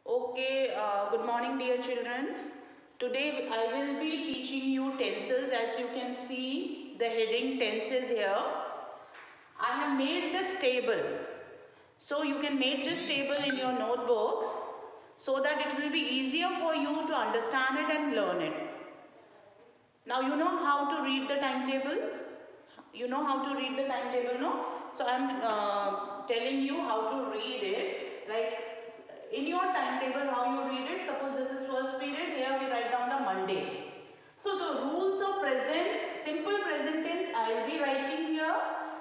Okay, good morning, dear children. Today I will be teaching you tenses. As you can see, the heading tenses here. I have made this table. So you can make this table in your notebooks so that it will be easier for you to understand it and learn it. Now you know how to read the timetable. You know how to read the timetable, no? So I'm telling you how to read it. Like in your timetable, how you read it. Suppose this is first period. Here we write down the Monday. So the rules of present, simple present tense, I will be writing here,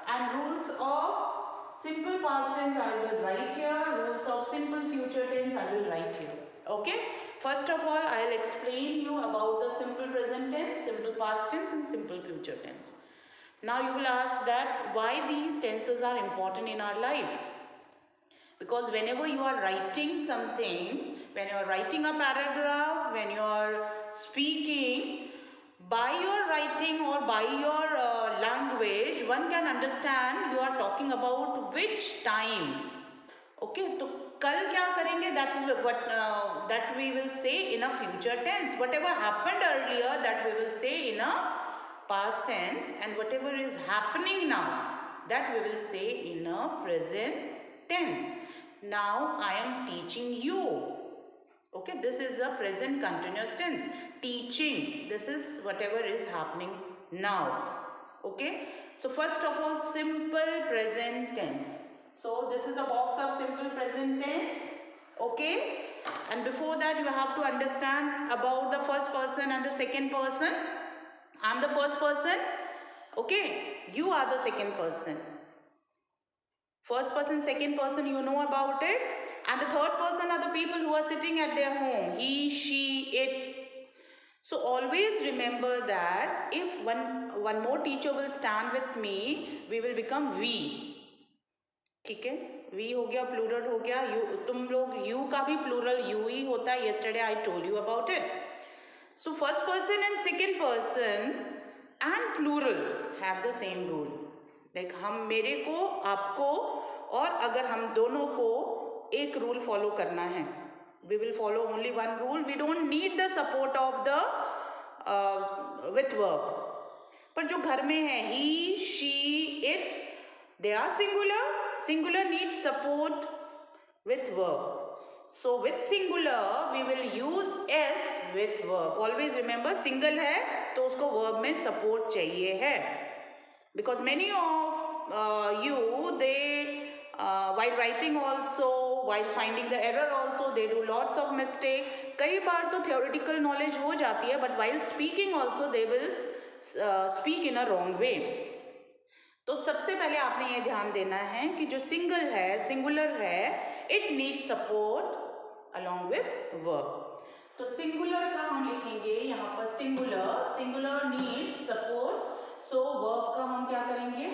and rules of simple past tense I will write here. Rules of simple future tense I will write here. Okay. First of all, I will explain you about the simple present tense, simple past tense, and simple future tense. Now you will ask that why these tenses are important in our life. Because whenever you are writing something, when you are writing a paragraph, when you are speaking, by your writing or by your language, one can understand you are talking about which time. Okay, तो कल क्या करेंगे? That we will say in a future tense. Whatever happened earlier, that we will say in a past tense, and whatever is happening now, that we will say in a present tense. Now I am teaching you. Okay, this is a present continuous tense. Teaching, this is whatever is happening now. Okay, so first of all, simple present tense. So this is a box of simple present tense. Okay, and before that you have to understand about the first person and the second person. I am the first person. Okay, you are the second person. First person, second person, you know about it. And the third person are the people who are sitting at their home. He, she, it. So always remember that if one more teacher will stand with me, we will become we. ठीक है, we हो गया, plural हो गया, you, तुम लोग you का भी प्लूरल यू ही होता है. Yesterday I told you about it. So first person and second person and plural have the same rule. Like हम, मेरे को, आपको, और अगर हम दोनों को एक रूल फॉलो करना है, we will follow only one rule. We don't need the support of the with verb. पर जो घर में है, he, she, it, they are singular. Singular needs support with verb. So with singular we will use s with verb. Always remember, single है तो उसको verb में support चाहिए है. Because many of you, they while writing also, while finding the error also, they do lots of mistake. कई बार तो theoretical knowledge हो जाती है, but while speaking also they will speak in a wrong way. तो सबसे पहले आपने ये ध्यान देना है कि जो सिंगल है, सिंगुलर है, it need support along with verb. तो सिंगुलर का हम लिखेंगे यहाँ पर singular. Singular needs support. So verb का हम क्या करेंगे?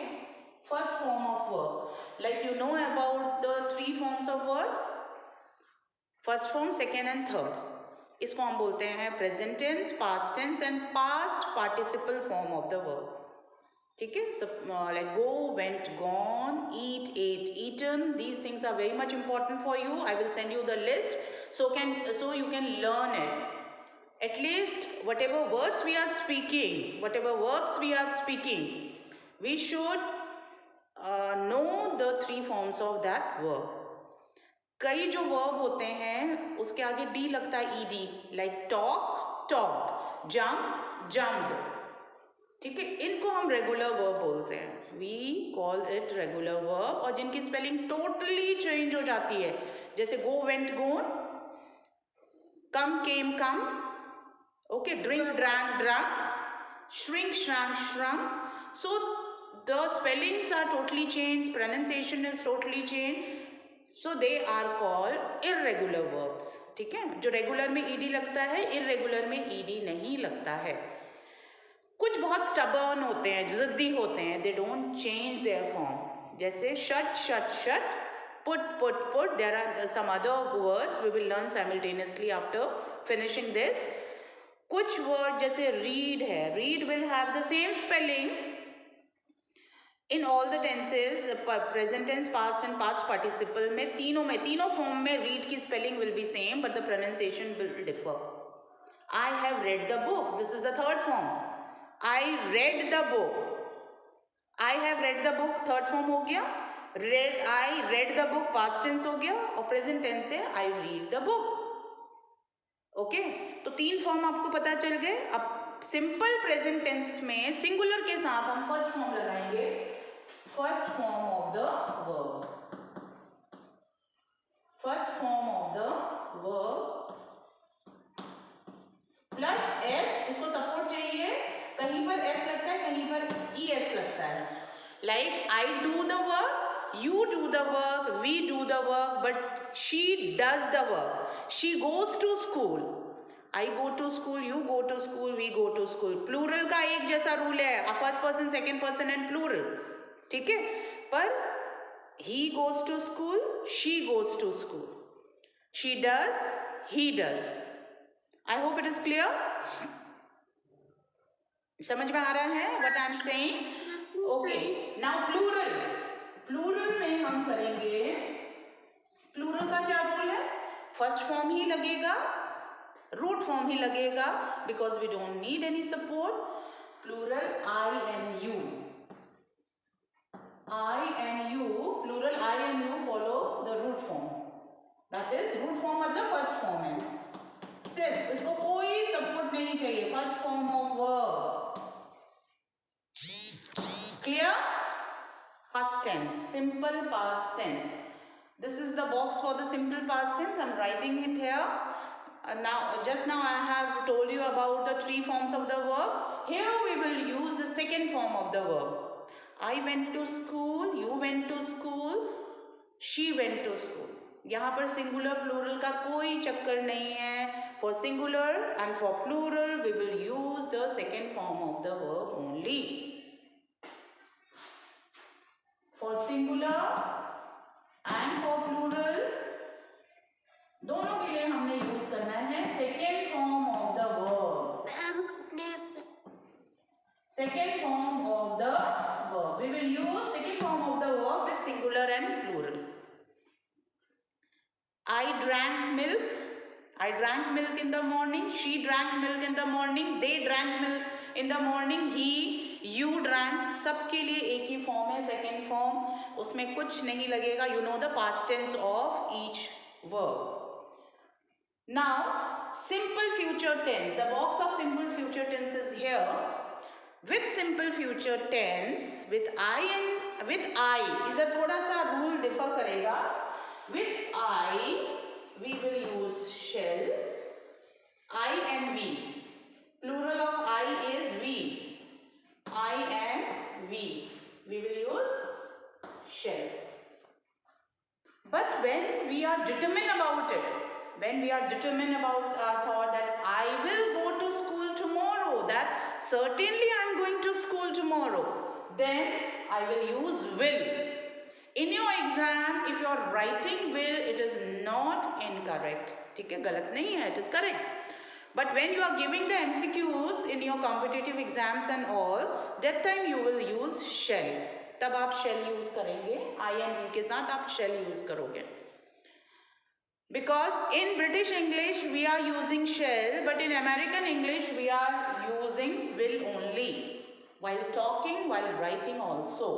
First form of verb. Like you know about the 3 forms of verb. First form, second and third. इसको हम बोलते हैं present tense, past tense and past participle form of the verb. ठीक है, like go, went, gone, eat, ate, eaten. These things are very much important for you. I will send you the list so you can learn it. At least whatever words we are speaking, whatever verbs we are speaking, we should know the 3 forms of that verb. कई जो verb होते हैं उसके आगे d लगता है, ed, like talk, talked, jump, jumped. ठीक है, इनको हम रेगुलर वर्ब बोलते हैं. We call it regular verb. और जिनकी स्पेलिंग टोटली चेंज हो जाती है, जैसे go, went, gone, come, came, come, okay, drink, drank, drunk, shrink, shrank, shrunk. So the spellings are totally change, pronunciation is totally change. So they are called irregular verbs. ठीक है, जो regular में ED लगता है, irregular में ED नहीं लगता है. कुछ बहुत स्टबर्न होते हैं, जिद्दी होते हैं, they don't change their form. जैसे shut, shut, shut, put, put, put. There are some other words we will learn simultaneously after finishing this. कुछ वर्ड जैसे रीड है, read will have the same spelling in all the tenses, present tense, past and past participle में तीनों फॉर्म में read की spelling will be same but the pronunciation will differ. I have read the book. This is the third form. I read the book. I have read the book third form हो गया. I read the book past tense हो गया और present tense है I read the book. Okay, तो 3 form आपको पता चल गए. अब सिंपल प्रेजेंट टेंस में सिंगुलर के साथ हम फर्स्ट फॉर्म लगाएंगे. First form of the verb. First form of the verb plus S. इसको सपोर्ट चाहिए. कहीं पर एस लगता है, कहीं पर ई एस लगता है. Like I do the work, you do the work, we do the work, but she does the work. She goes to school. I go to school, you go to school, we go to school. Plural का एक जैसा rule है, first person, second person and plural. ठीक है, पर he goes to school, she goes to school, she does, he does. I hope it is clear. समझ में आ रहा है what I am saying? Okay. Now plural. Plural में हम करेंगे. Plural का क्या रूल है? First form ही लगेगा, root form ही लगेगा because we don't need any support. Plural I and you. I and you. Plural I and you follow the root form. That is root form मतलब first form है. सिर्फ इसको कोई support नहीं चाहिए. First form of verb. Clear? Past tense, simple past tense. This is the box for the simple past tense. I am writing it here. Now just now I have told you about the 3 forms of the verb. Here we will use the second form of the verb. I went to school, you went to school, she went to school. यहाँ पर singular plural का कोई चक्कर नहीं है. For singular and for plural, we will use the second form of the verb only. For singular and for plural, दोनों के लिए हमने यूज करना है second form of the verb. Second form of the verb. We will use second form of the verb with singular and plural. I drank milk. I drank milk in the morning. She drank milk in the morning. They drank milk in the morning. He, you drank. सबके लिए एक ही form है, second form. उसमें कुछ नहीं लगेगा. You know the past tense of each verb. Now, simple future tense. The box of simple future tense is here. With simple future tense, with I, इधर थोड़ा सा रूल डिफर करेगा. With I, we will use shall. I and we. Plural of I is we. I and we. We will use shall. But when we are determined about it, when we are determined about our thought that I will go to school tomorrow, that certainly I am going to school tomorrow, then I will use will. In your exam, if you are writing will, it is not incorrect. ठीक है, गलत नहीं है, it is correct. But when you are giving the MCQs in your competitive exams and all, that time you will use shall. तब आप shall use करेंगे. I and we के साथ आप shall use करोगे. Because in British English we are using shall, but in American English we are using will only. While talking, while writing also.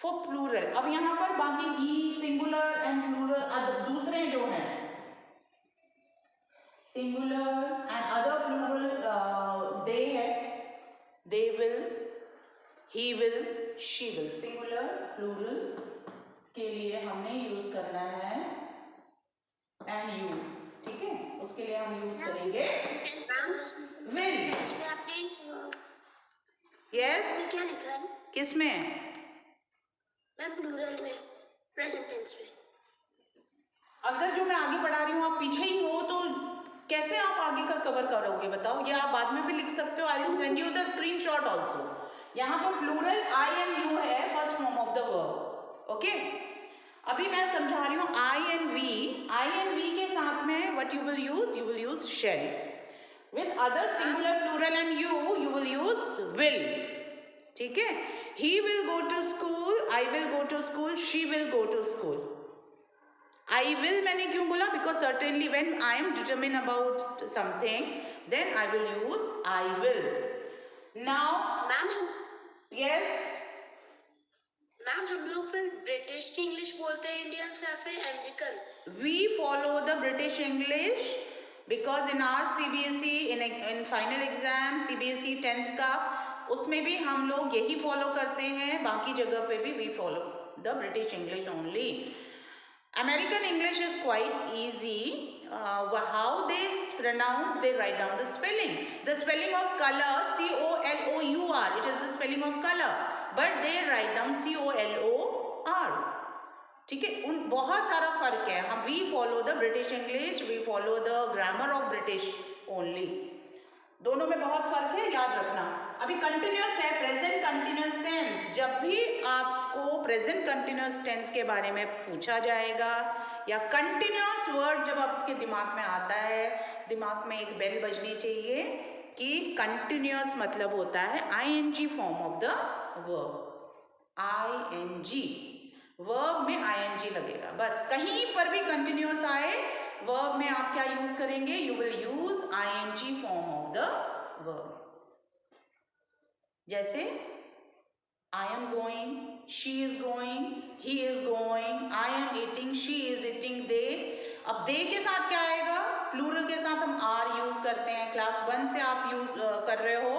For plural. अब यहाँ पर बाकी he, singular and plural दूसरे जो हैं singular and other plural they है, they will, he will, she will. singular plural के लिए हमने यूज करना है and you. ठीक है, उसके लिए हम यूज करेंगे will. yes. क्या लिखा है? किसमें? प्लूरल में, प्रेजेंट टेंस में. अगर जो मैं आगे पढ़ा रही हूँ आप पीछे ही हो तो कैसे आप आगे का कवर करोगे बताओ? ये आप बाद में भी लिख सकते हो. I will send you the screenshot also. यहाँ पर प्लूरल आई एंड यू है, first form of the verb. Okay, अभी मैं समझा रही हूँ I and we. I and we के साथ में what you will use shall. With other singular plural and you will use will. ठीक है, he will go to school, I will go to school, she will go to school. I will मैंने क्यों बोला? Because certainly when I am determined about something, then I will use I will. Now, ma'am, yes, ma'am हम लोग फिर British की English बोलते हैं Indian से या फिर American? we follow the British English because in our CBSE in final exam CBSE 10th का उसमें भी हम लोग यही फॉलो करते हैं, बाकी जगह पे भी we follow the British English only. American English is quite easy. How they pronounce, they write down the spelling. The spelling of color, C-O-L-O-U-R, it is the spelling of color, but they write down C-O-L-O-R. ठीक है, उन बहुत सारा फर्क है. हम we follow the British English, we follow the grammar of British only. दोनों में बहुत फर्क है, याद रखना. अभी कंटिन्यूस है, प्रेजेंट कंटिन्यूस टेंस. जब भी आपको प्रेजेंट कंटिन्यूस टेंस के बारे में पूछा जाएगा या कंटिन्यूस वर्ड जब आपके दिमाग में आता है, दिमाग में एक बेल बजनी चाहिए कि कंटिन्यूस मतलब होता है ing form of the verb. ing verb में ing लगेगा. बस कहीं पर भी कंटिन्यूस आए वर्ब में आप क्या यूज करेंगे? You will use ing form of the verb. जैसे I am going, she is going, he is going, I am eating, she is eating, they. अब they के साथ क्या आएगा? प्लूरल के साथ हम are यूज करते हैं. क्लास 1 से आप यूज कर रहे हो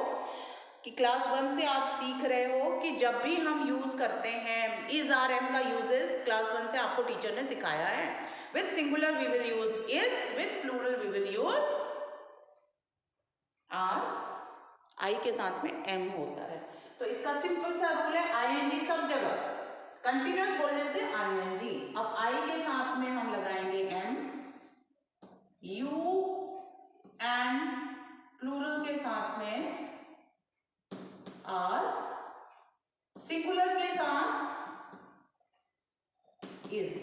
कि क्लास 1 से आप सीख रहे हो कि जब भी हम यूज करते हैं is are am का यूजेस क्लास 1 से आपको टीचर ने सिखाया है. With singular we will use is, with plural we will use are. I के साथ में am होता है. तो इसका सिंपल सा रूल है ing सब जगह. कंटिन्यूस बोलने से ing. अब I के साथ में हम लगाएंगे am, you and प्लूरल के साथ में are, सिंगुलर के साथ is.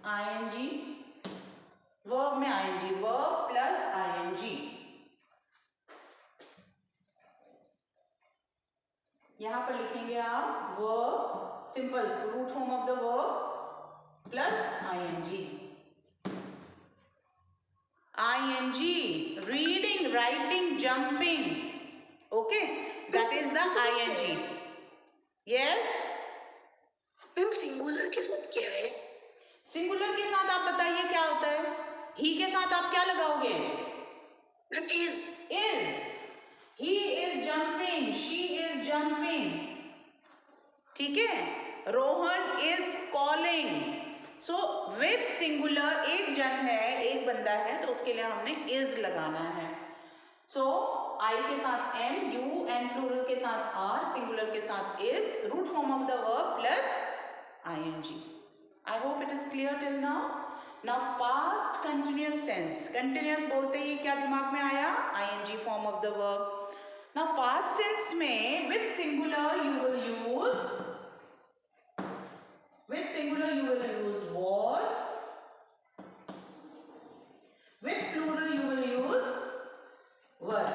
ing, वर्ब में ing, वर्ब प्लस ing. यहां पर लिखेंगे आप verb, simple root form of the verb plus ing. Reading, writing, jumping. Okay, that is the ing. Yes ma'am singular के साथ क्या है? सिंगुलर के साथ आप बताइए क्या होता है? ही के साथ आप क्या लगाओगे? Ma'am is. He is jumping, she is jumping. ठीक है. Rohan is calling. So with singular एक जन है, एक बंदा है, तो उसके लिए हमने is लगाना है. So I के साथ am, you and plural के साथ are, singular के साथ is, root form of the verb plus ing. I hope it is clear till now. Now past continuous tense. Continuous बोलते ही क्या दिमाग में आया? ing form of the verb. Now past tense में with singular you will use was. With plural you will use were.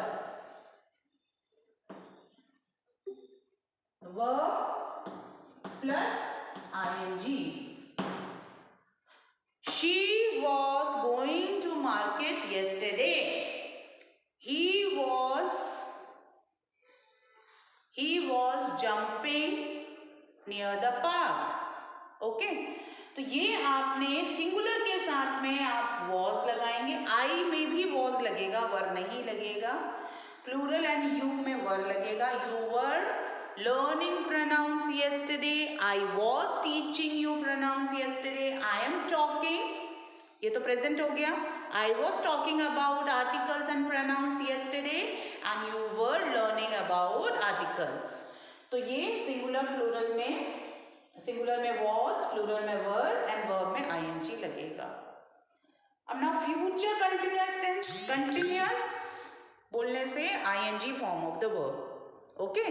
Verb plus ing. She was going to market yesterday. He was jumping near the park. Okay, तो ये आपने singular के साथ में आप was लगाएंगे. I में भी was लगेगा, वर नहीं लगेगा. प्लूरल एंड you में वर लगेगा. You were learning pronouns yesterday. I was teaching you pronouns yesterday. I am talking, ये तो प्रेजेंट हो गया. I was talking about articles and pronouns yesterday and you were learning about articles. तो ये singular plural में, singular में was, plural में were and verb में ing लगेगा. अब ना फ्यूचर कंटिन्यूअस टेंस. कंटिन्यूअस बोलने से ing form of the verb. Okay,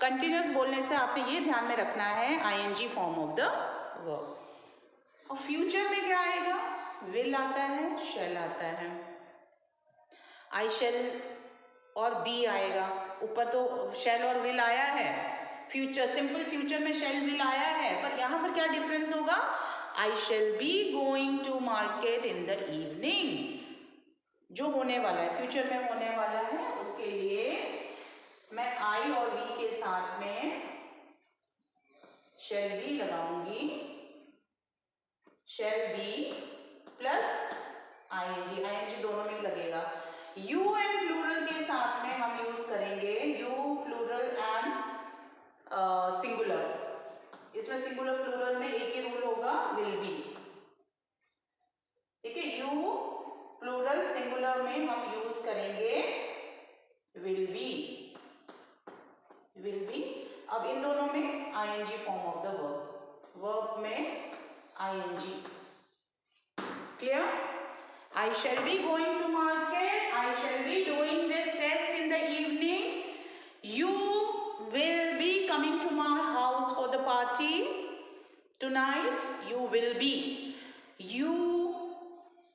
continuous बोलने से आपने ये ध्यान में रखना है ing form of the verb. और फ्यूचर में क्या आएगा? विल आता है, शैल आता है. आई शैल और बी आएगा. ऊपर तो शैल और विल आया है, फ्यूचर सिंपल फ्यूचर में शैल विल आया है, पर यहाँ पर क्या डिफरेंस होगा, I shall be going to market in the evening. जो होने वाला है, फ्यूचर में होने वाला है, उसके लिए मैं आई और वी के साथ में शैल बी लगाऊंगी, shall be plus ING, ING दोनों में लगेगा। यू एंड प्लूरल के साथ में हम यूज करेंगे यू प्लूरल एंड सिंगुलर। इसमें सिंगुलर प्लूरल में एक ही रूल होगा, विल बी, ठीक है। यू प्लूरल सिंगुलर में हम यूज करेंगे विल बी, विल बी। अब इन दोनों में ING form of the verb, verb में ING, clear. I shall be going to market, I shall be doing this test in the evening, you will be coming to my house for the party tonight, you will be, you,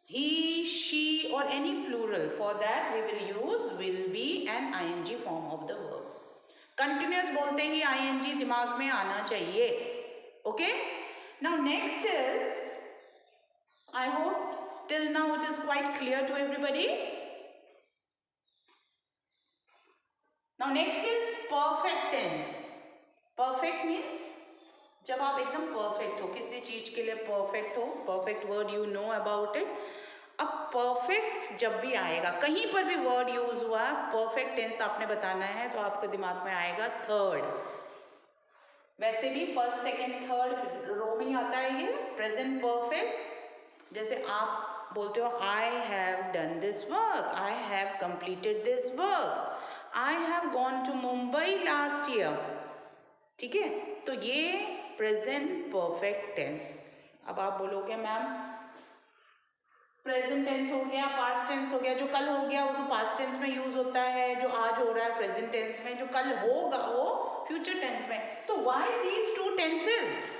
he, she or any plural, for that we will use will be and ing form of the verb. Continuous बोलते ही ing दिमाग में आना चाहिए, okay? Now next is, I hope till now it is quite clear to everybody. Now next is perfect tense. Perfect means जब आप एकदम perfect हो, किसी चीज के लिए perfect हो, perfect word you know about it. अब perfect जब भी आएगा, कहीं पर भी word use हुआ, perfect tense आपने बताना है, तो आपके दिमाग में आएगा third. वैसे भी first, second, third रो में आता है ये present perfect. जैसे आप बोलते हो I have done this work, I have completed this work, I have gone to Mumbai last year, ठीक है। तो ये प्रेजेंट परफेक्ट टेंस। अब आप बोलोगे मैम प्रेजेंट टेंस हो गया, पास्ट टेंस हो गया, जो कल हो गया वो पास्ट टेंस में यूज होता है, जो आज हो रहा है प्रेजेंट टेंस में, जो कल होगा वो फ्यूचर टेंस में। तो व्हाई दीज टू टेंसेस,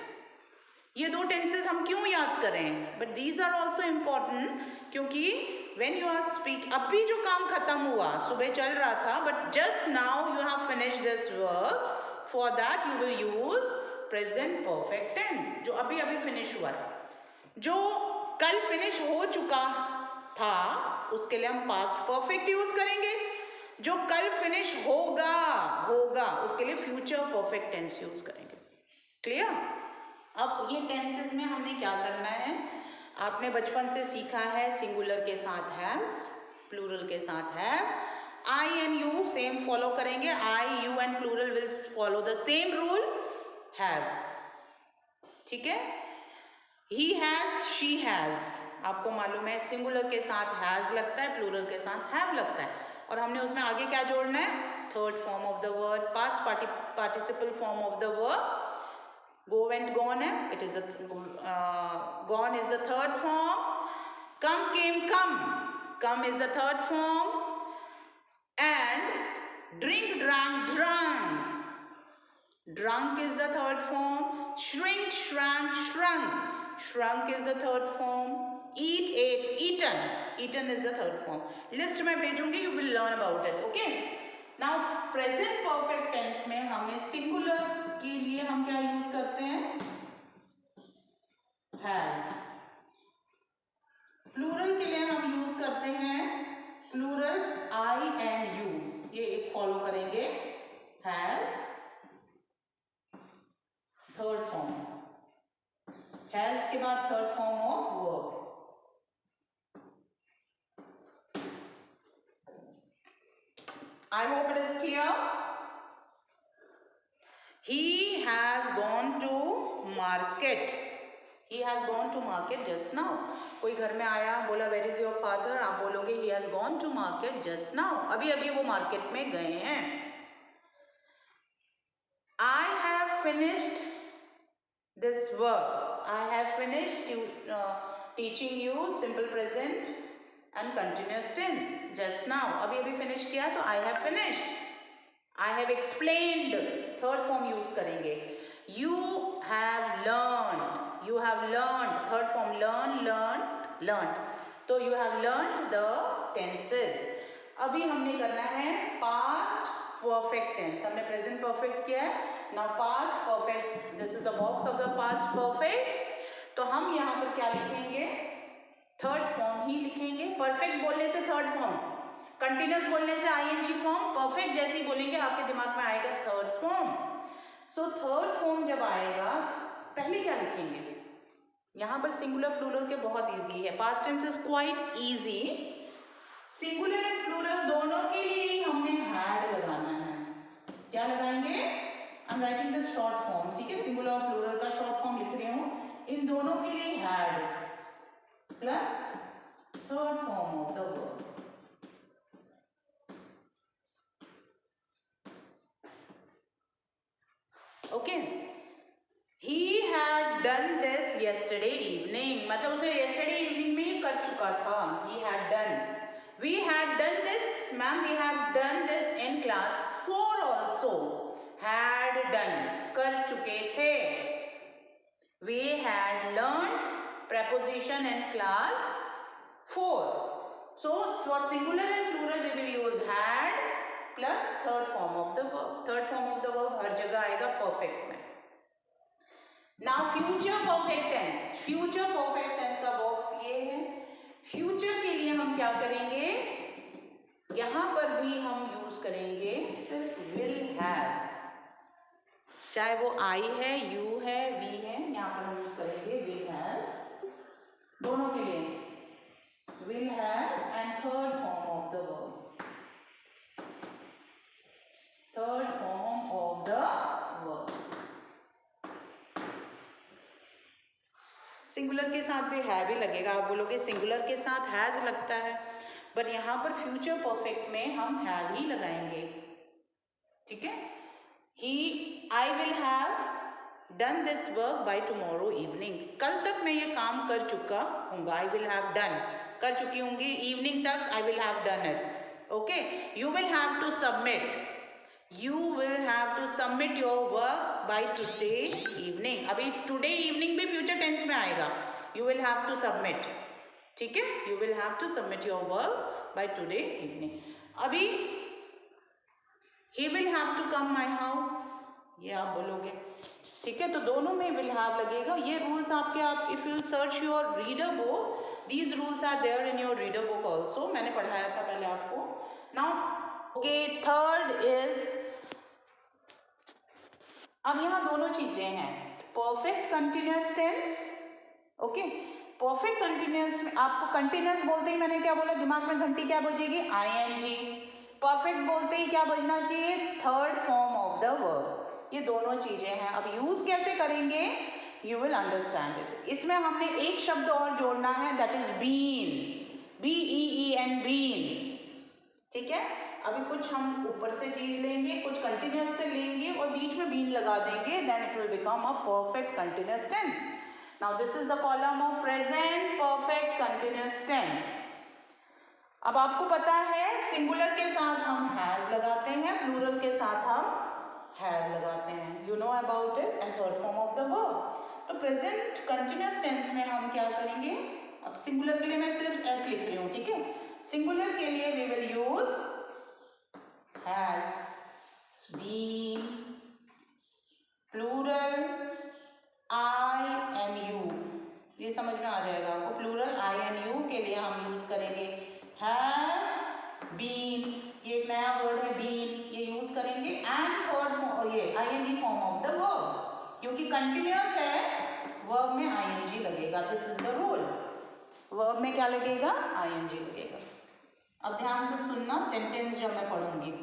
ये दो टेंसेस हम क्यों याद करें, but these are also important, क्योंकि वेन यू आर स्पीक, अभी जो काम खत्म हुआ, सुबह चल रहा था, but just now you have finish this work, for that you will use present perfect tense, जो अभी अभी फिनिश हुआ है। जो कल फिनिश हो चुका था उसके लिए हम पास्ट परफेक्ट यूज करेंगे, जो कल फिनिश होगा उसके लिए फ्यूचर परफेक्ट टेंस यूज करेंगे, क्लियर। अब ये टेंसेस में हमने क्या करना है, आपने बचपन से सीखा है सिंगुलर के साथ हैज, प्लूरल के साथ have, I and you same follow करेंगे, I you and plural will follow the same rule, have, ठीक है। ही हैज, शी हैज, आपको मालूम है सिंगुलर के साथ हैज लगता है, प्लूरल के साथ हैव लगता है, और हमने उसमें आगे क्या जोड़ना है, third form of the word, past participle form of the word. Go and gone है, it is gone is the third form, come came come is the third form, and drink drank drunk is the third form, shrink shrank shrunk is the third form, eat ate eaten is the third form. List में भेजूंगी, you will learn about it, okay? Now present perfect tense में हमने singular के लिए हम क्या use करते हैं, हैज, प्लूरल के लिए हम यूज करते हैं प्लूरल आई एंड यू, ये एक फॉलो करेंगे, हैव, थर्ड फॉर्म, हैज के बाद third form of verb. I hope it is clear. He has gone to market. He has gone to market just now. कोई घर में आया, बोला where is your father, आप बोलोगे he has gone to market just now. अभी अभी वो मार्केट में गए हैं। I have finished this work. I have finished teaching you simple present and continuous tense just now. अभी अभी फिनिश किया तो I have finished. I have explained, third form use करेंगे. You have learned, third form, learned. तो you have learned the tenses. अभी हमने करना है past परफेक्ट टेंस, हमने प्रेजेंट परफेक्ट किया है. Now past perfect, this is the box of the past perfect. तो हम यहाँ पर क्या लिखेंगे? थर्ड फॉर्म ही लिखेंगे. परफेक्ट बोलने से थर्ड फॉर्म, कंटिन्यूस बोलने से आईएनजी फॉर्म, परफेक्ट जैसे ही बोलेंगे आपके दिमाग में आएगा third form. So third form जब आएगा, पहले क्या लिखेंगे? यहाँ पर सिंगुलर प्लूरल के बहुत इजी है. Past tense is quite easy. Singular and plural दोनों के लिए ही हमने हैड लगाना है. क्या लगाएंगे? आई am writing the short form. ठीक है, सिंगुलर और प्लूरल का शॉर्ट फॉर्म लिख रही हूँ. इन दोनों के लिए had plus third form of the verb. Okay. He had done this yesterday evening. मतलब उसे yesterday evening में ही कर चुका था. He had done. We had done this, ma'am. We have done this in class 4 also. Had done. कर चुके थे. We had learned preposition in class 4. So for singular and plural we will use had plus third form of the verb. Third form of the verb हर जगह आएगा perfect में. Now future perfect tense. Future perfect tense का box ये है. Future के लिए हम क्या करेंगे? यहां पर भी हम यूज करेंगे सिर्फ विल हैव. चाहे वो आई है, यू है, वी है, यहां पर हम यूज करेंगे विल हैव. दोनों के लिए will have and third form of the verb. Third form of the verb. Singular के साथ भी हैव ही लगेगा. आप बोलोगे सिंगुलर के साथ हैज लगता है, बट यहाँ पर फ्यूचर परफेक्ट में हम हैव ही लगाएंगे. ठीक है. I will have done this work by tomorrow evening. कल तक मैं ये काम कर चुका हूँगा. आई विल हैव डन, कर चुकी होंगी. इवनिंग तक I will have done it. Okay. You will have to submit. You will have to submit your work by today evening. अभी today evening भी future tense में आएगा. You will have to submit. ठीक है. You will have to submit your work by today evening. अभी he will have to come my house. ये आप बोलोगे. ठीक है. तो दोनों में will have लगेगा. ये rules आपके, आप if you search your reader book, these rules are there in your reader book also. मैंने पढ़ाया था पहले आपको. Now okay. थर्ड इज, अब यहाँ दोनों चीजें हैं. Perfect continuous tense. Okay. Perfect continuous में आपको कंटिन्यूअस बोलते ही मैंने क्या बोला? दिमाग में घंटी क्या बजेगी? आईएनजी. परफेक्ट बोलते ही क्या बजना चाहिए? Third form of the verb. ये दोनों चीजें हैं. अब यूज कैसे करेंगे? You will understand it. इसमें हमने एक शब्द और जोड़ना है, that is been. BEEN, been. ठीक है. अभी कुछ हम ऊपर से चीज लेंगे, कुछ कंटिन्यूअस से लेंगे और बीच में बीन लगा देंगे. Then it will become a perfect continuous tense. Now this is the column of present perfect continuous tense. अब आपको पता है सिंगुलर के साथ हम हैज लगाते हैं, प्लूरल के साथ हम हैव लगाते हैं. You know about it. And third form of the verb. तो प्रेजेंट कंटिन्यूअस टेंस में हम क्या करेंगे? अब सिंगुलर के लिए मैं सिर्फ एस लिख रही हूँ. ठीक है. सिंगुलर के लिए we will use has been. Plural I and you. ये समझ में आ जाएगा आपको. प्लूरल I and you के लिए हम यूज करेंगे have been. ये एक नया वर्ड है been, ये यूज करेंगे. एंड थर्ड ये ing form of the verb, क्योंकि कंटिन्यूअस है, वर्ब में ing लगेगा. This is the rule. Verb में क्या लगेगा? ing लगेगा. अब ध्यान से सुनना सेंटेंस जब मैं पढ़ूंगी.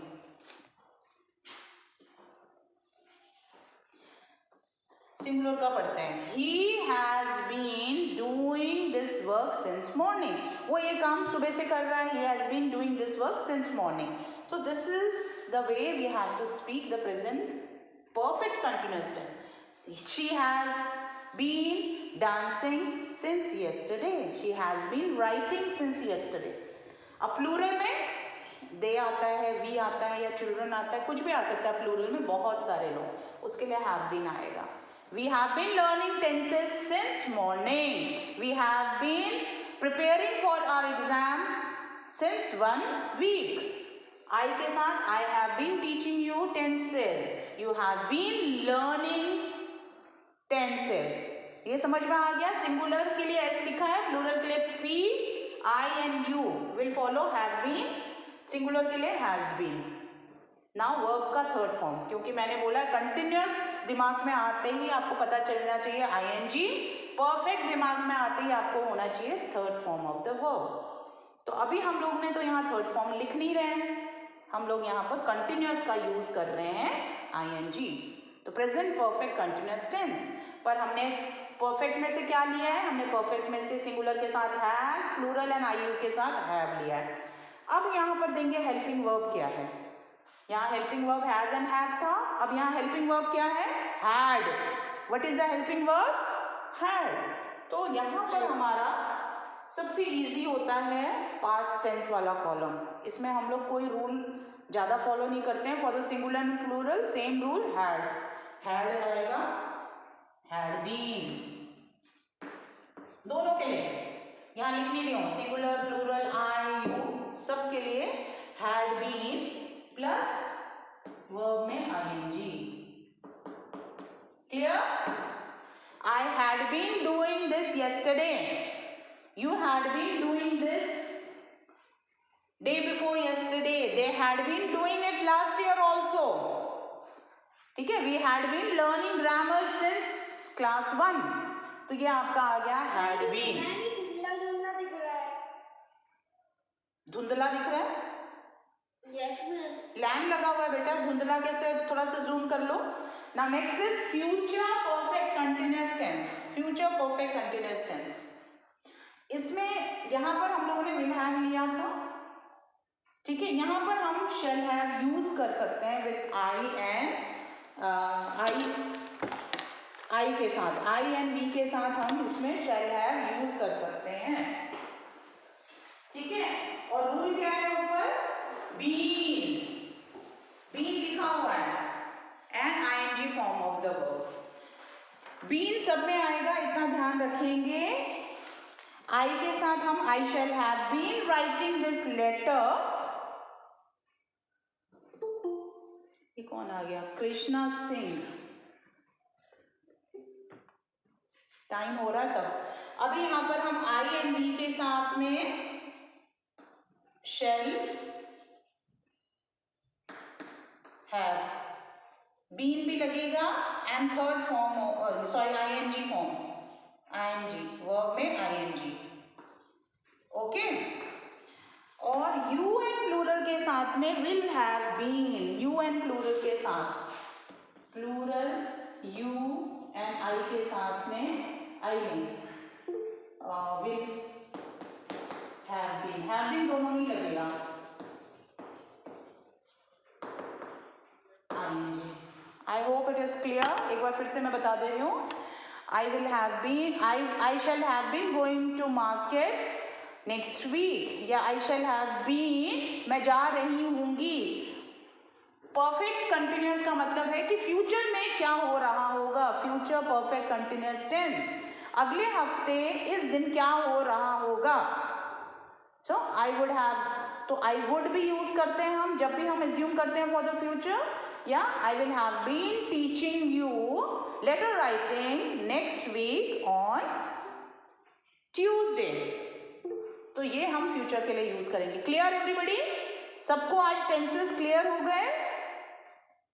सिंगुलर का पढ़ते हैं. He has been doing this work since morning. वो ये काम सुबह से कर रहा है. He has been doing this work since morning. So this is the way we have to speak the present perfect continuous tense. She has been dancing since yesterday. She has been writing since yesterday. अब plural में दे आता है, we आता है या children आता है, कुछ भी आ सकता है. प्लूरल में बहुत सारे लोग, उसके लिए हैव बीन आएगा. We have been learning tenses since morning. We have been preparing for our exam since 1 week. I के साथ I have been teaching you tenses, you have been learning tenses. ये समझ में आ गया? सिंगुलर के लिए S लिखा है, प्लूरल के लिए P, I and you will follow have been, singular के लिए हैज बीन। नाउ वर्ब का थर्ड फॉर्म, क्योंकि मैंने बोला कंटिन्यूअस दिमाग में आते ही आपको पता चलना चाहिए आईएनजी, परफेक्ट दिमाग में आते ही आपको होना चाहिए third form of the verb. तो अभी हम लोग ने तो यहाँ थर्ड फॉर्म लिख नहीं रहे हैं, हम लोग यहाँ पर कंटिन्यूअस का यूज कर रहे हैं आईएनजी। तो प्रेजेंट परफेक्ट कंटिन्यूअस टेंस, पर हमने परफेक्ट में से क्या लिया है? हमने परफेक्ट में से सिंगुलर के साथ हैज, प्लूरल एंड आईयू के साथ हैव लिया है। अब यहाँ पर देंगे हेल्पिंग वर्ब क्या है। यहाँ helping verb has and have था, अब यहाँ हेल्पिंग वर्ब क्या है? Had. What is the helping verb? Had. तो यहाँ पर हमारा सबसे इजी होता है पास्ट टेंस वाला कॉलम। इसमें हम लोग कोई रूल ज़्यादा फॉलो नहीं करते हैं। For the singular and plural same rule, had. Had आएगा, हैड बीन, दोनों के लिए यहाँ लिख नहीं रही हूँ, सिंगुलर प्लूरल आई यू सब के लिए हैड बीन प्लस वर्ब में ING. Clear? I had been doing this yesterday. You had been doing this day before yesterday. They had been doing it last year also. ठीक है? We had been learning grammar since class 1. तो ये आपका आ गया had been. धुंधला दिख रहा है? Yes, ma'am. लैम्प लगा हुआ है बेटा, धुंधला कैसे? थोड़ा सा जूम कर लो। Now next is future perfect continuous tense. Future perfect continuous tense. इसमें यहाँ पर हम लोगों ने will have लिया था, ठीक है? यहाँ पर हम shall have यूज कर सकते हैं with I and I के साथ, I and we के साथ हम इसमें shall have यूज कर सकते हैं, ठीक है? और रूल क्या है ऊपर? Been, been लिखा हुआ है and ing form of the verb. Been सब में आएगा, इतना ध्यान रखेंगे। I के साथ हम I shall have been writing this letter. ये कौन आ गया? कृष्णा सिंह। टाइम हो रहा है तब। अभी यहाँ पर हम I and we के साथ में shall have, बीन भी लगेगा and third form, sorry ING form, ING verb में आईएनजी, ओके? और यू एंड प्लूरल के साथ में will have been, you and plural के साथ, प्लूरल यू एंड आई के साथ में आई नहीं, विल हैव बीन दोनों ही लगेगा। I hope it is clear. एक बार फिर से मैं बता दे रही हूँ। I will have been, I shall have been going to market next week, या आई शैल हैव बीन मैं जा रही हूँगी। परफेक्ट कंटिन्यूअस का मतलब है कि फ्यूचर में क्या हो रहा होगा, फ्यूचर परफेक्ट कंटिन्यूअस टेंस, अगले हफ्ते इस दिन क्या हो रहा होगा। सो आई वुड हैव, तो आई वुड भी यूज करते हैं हम जब भी हम एज्यूम करते हैं फॉर द फ्यूचर, या I will have been teaching you letter writing next week on Tuesday. तो ये हम फ्यूचर के लिए यूज करेंगे। Clear everybody? सबको आज टेंसेस क्लियर हो गए?